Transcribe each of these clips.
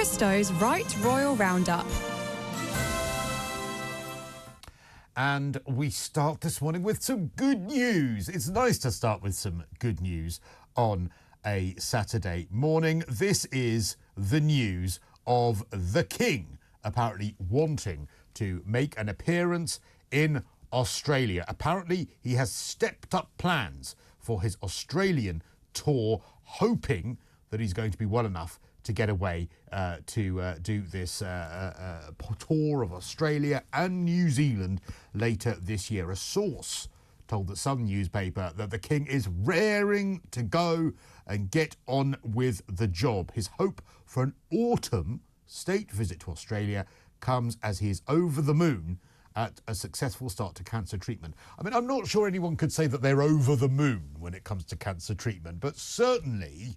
Cristo's Right Royal Roundup. And we start this morning with some good news. It's nice to start with some good news on a Saturday morning. This is the news of the King apparently wanting to make an appearance in Australia. Apparently, he has stepped up plans for his Australian tour, hoping that he's going to be well enough to get away to do this tour of Australia and New Zealand later this year. A source told the Sun newspaper that the King is raring to go and get on with the job. His hope for an autumn state visit to Australia comes as he is over the moon at a successful start to cancer treatment. I mean, I'm not sure anyone could say that they're over the moon when it comes to cancer treatment, but certainly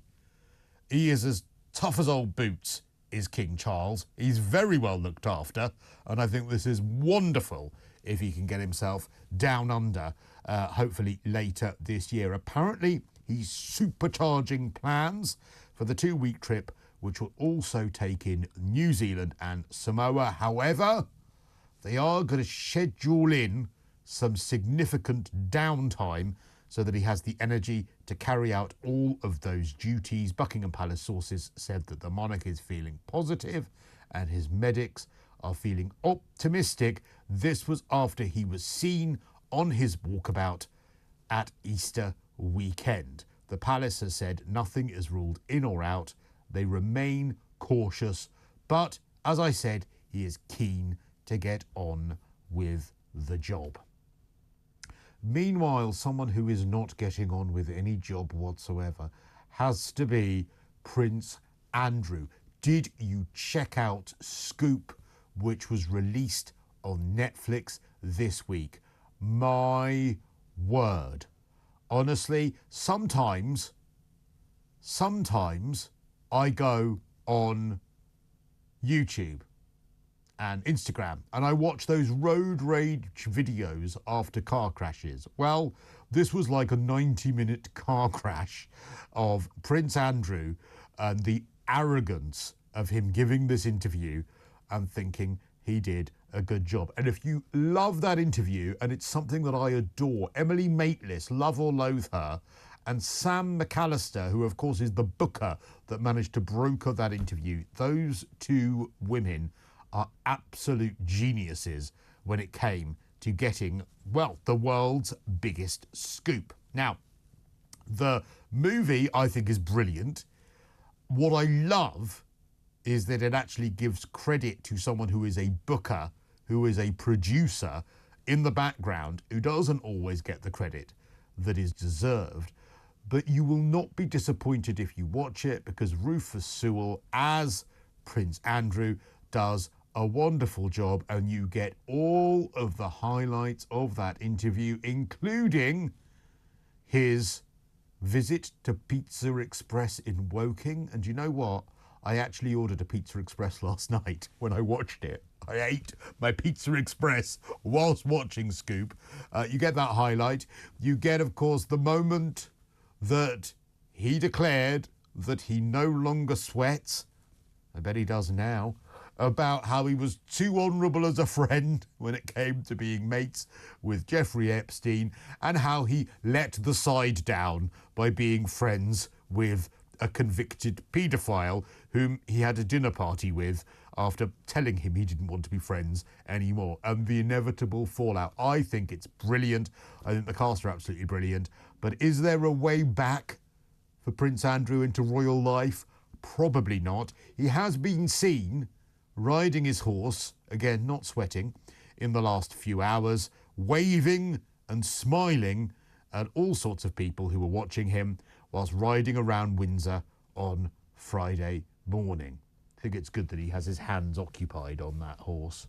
he is as tough as old boots, is King Charles. He's very well looked after, and I think this is wonderful if he can get himself down under, hopefully later this year. Apparently, he's supercharging plans for the 2-week trip, which will also take in New Zealand and Samoa. However, they are going to schedule in some significant downtime so that he has the energy to carry out all of those duties. Buckingham Palace sources said that the monarch is feeling positive and his medics are feeling optimistic. This was after he was seen on his walkabout at Easter weekend. The palace has said nothing is ruled in or out. They remain cautious, but as I said, he is keen to get on with the job. Meanwhile, someone who is not getting on with any job whatsoever has to be Prince Andrew. Did you check out Scoop, which was released on Netflix this week? My word. Honestly, sometimes I go on YouTube and Instagram and I watch those road rage videos after car crashes. Well, this was like a 90-minute car crash of Prince Andrew and the arrogance of him giving this interview and thinking he did a good job. And if you love that interview, and it's something that I adore, Emily Maitlis, love or loathe her, and Sam McAlister, who of course is the booker that managed to broker that interview, those two women are absolute geniuses when it came to getting, well, the world's biggest scoop. Now, the movie I think is brilliant. What I love is that it actually gives credit to someone who is a booker, who is a producer in the background, who doesn't always get the credit that is deserved. But you will not be disappointed if you watch it, because Rufus Sewell as Prince Andrew does a wonderful job, and you get all of the highlights of that interview, including his visit to Pizza Express in Woking. And you know what? I actually ordered a Pizza Express last night when I watched it. I ate my Pizza Express whilst watching Scoop. You get that highlight. You get, of course, the moment that he declared that he no longer sweats. I bet he does now. About how he was too honourable as a friend when it came to being mates with Jeffrey Epstein, and how he let the side down by being friends with a convicted paedophile whom he had a dinner party with after telling him he didn't want to be friends anymore, and the inevitable fallout. I think it's brilliant. I think the cast are absolutely brilliant. But is there a way back for Prince Andrew into royal life? Probably not. He has been seen riding his horse, again not sweating, in the last few hours, waving and smiling at all sorts of people who were watching him whilst riding around Windsor on Friday morning. I think it's good that he has his hands occupied on that horse.